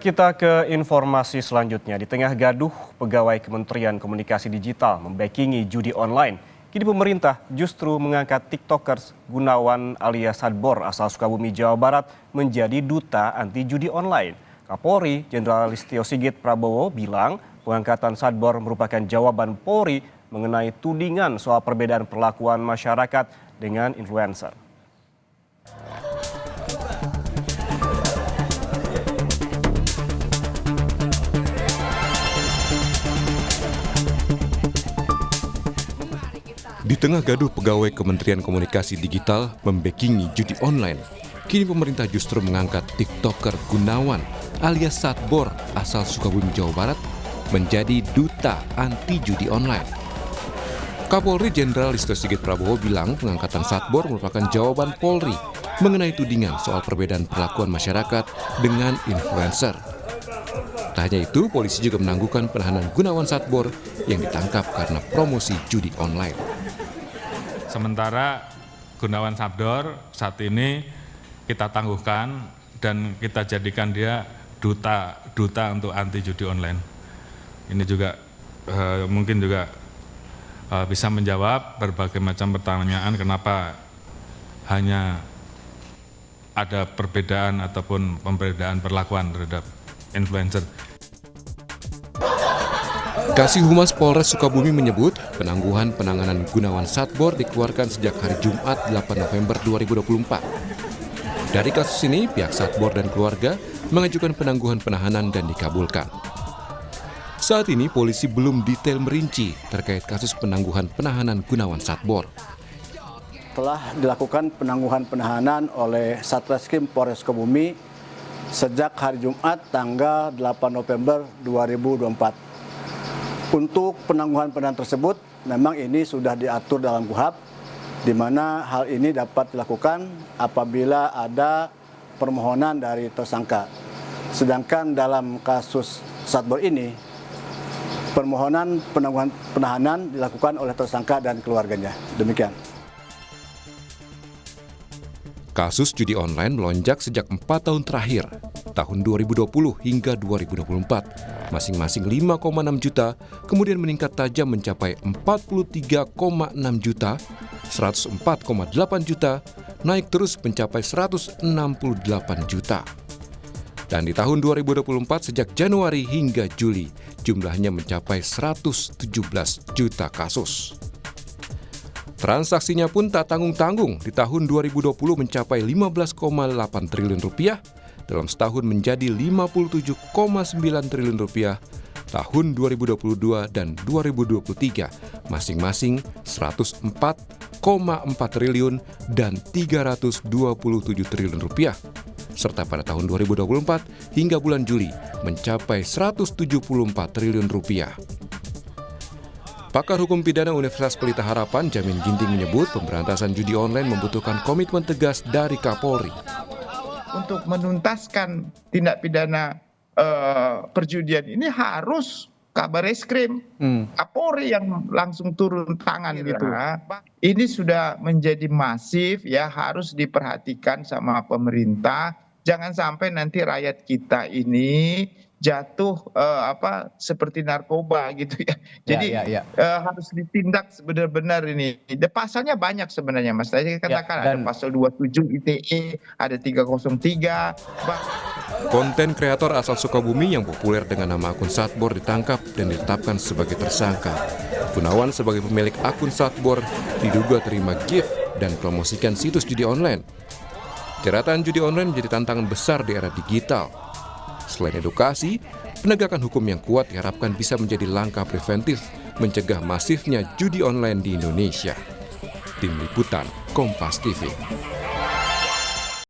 Kita ke informasi selanjutnya. Di tengah gaduh, pegawai Kementerian Komunikasi Digital membackingi judi online. Kini pemerintah justru mengangkat TikTokers Gunawan alias Sadbor asal Sukabumi, Jawa Barat menjadi duta anti judi online. Kapolri Jenderal Listio Sigit Prabowo bilang pengangkatan Sadbor merupakan jawaban Polri mengenai tudingan soal perbedaan perlakuan masyarakat dengan influencer. Di tengah gaduh pegawai Kementerian Komunikasi Digital membackingi judi online, kini pemerintah justru mengangkat TikToker Gunawan alias Sadbor asal Sukabumi, Jawa Barat menjadi duta anti judi online. Kapolri Jenderal Listio Sigit Prabowo bilang pengangkatan Sadbor merupakan jawaban Polri mengenai tudingan soal perbedaan perlakuan masyarakat dengan influencer. Tak hanya itu, polisi juga menangguhkan penahanan Gunawan Sadbor yang ditangkap karena promosi judi online. Sementara Gunawan Sadbor saat ini kita tangguhkan dan kita jadikan dia duta untuk anti judi online. Ini juga mungkin juga bisa menjawab berbagai macam pertanyaan kenapa hanya ada perbedaan ataupun pembedaan perlakuan terhadap influencer. Kasih Humas Polres Sukabumi menyebut penangguhan penanganan Gunawan Sadbor dikeluarkan sejak hari Jumat 8 November 2024. Dari kasus ini, pihak Sadbor dan keluarga mengajukan penangguhan penahanan dan dikabulkan. Saat ini polisi belum detail merinci terkait kasus penangguhan penahanan Gunawan Sadbor. Telah dilakukan penangguhan penahanan oleh Satreskrim Polres Sukabumi sejak hari Jumat tanggal 8 November 2024. Untuk penangguhan penahanan tersebut, memang ini sudah diatur dalam KUHP, di mana hal ini dapat dilakukan apabila ada permohonan dari tersangka. Sedangkan dalam kasus Sadbor ini, permohonan penangguhan penahanan dilakukan oleh tersangka dan keluarganya. Demikian. Kasus judi online melonjak sejak 4 tahun terakhir, tahun 2020 hingga 2024, masing-masing 5,6 juta, kemudian meningkat tajam mencapai 43,6 juta, 104,8 juta, naik terus mencapai 168 juta. Dan di tahun 2024 sejak Januari hingga Juli, jumlahnya mencapai 117 juta kasus. Transaksinya pun tak tanggung-tanggung, di tahun 2020 mencapai 15,8 triliun rupiah, dalam setahun menjadi 57,9 triliun rupiah, tahun 2022 dan 2023 masing-masing 104,4 triliun dan 327 triliun rupiah, serta pada tahun 2024 hingga bulan Juli mencapai 174 triliun rupiah. Pakar Hukum Pidana Universitas Pelita Harapan, Jamin Ginting menyebut pemberantasan judi online membutuhkan komitmen tegas dari Kapolri. Untuk menuntaskan tindak pidana perjudian ini harus Kabareskrim, Kapolri yang langsung turun tangan gitu. Ini sudah menjadi masif ya, harus diperhatikan sama pemerintah. Jangan sampai nanti rakyat kita ini jatuh seperti narkoba gitu ya. Jadi harus ditindak benar-benar ini. Pasalnya banyak sebenarnya Mas. Tadi katakan ada pasal 27 ITE, ada 303. Konten kreator asal Sukabumi yang populer dengan nama akun Sadbor ditangkap dan ditetapkan sebagai tersangka. Gunawan sebagai pemilik akun Sadbor diduga terima gift dan promosikan situs judi online. Jeratan judi online menjadi tantangan besar di era digital. Selain edukasi, penegakan hukum yang kuat diharapkan bisa menjadi langkah preventif mencegah masifnya judi online di Indonesia. Tim Liputan Kompas TV.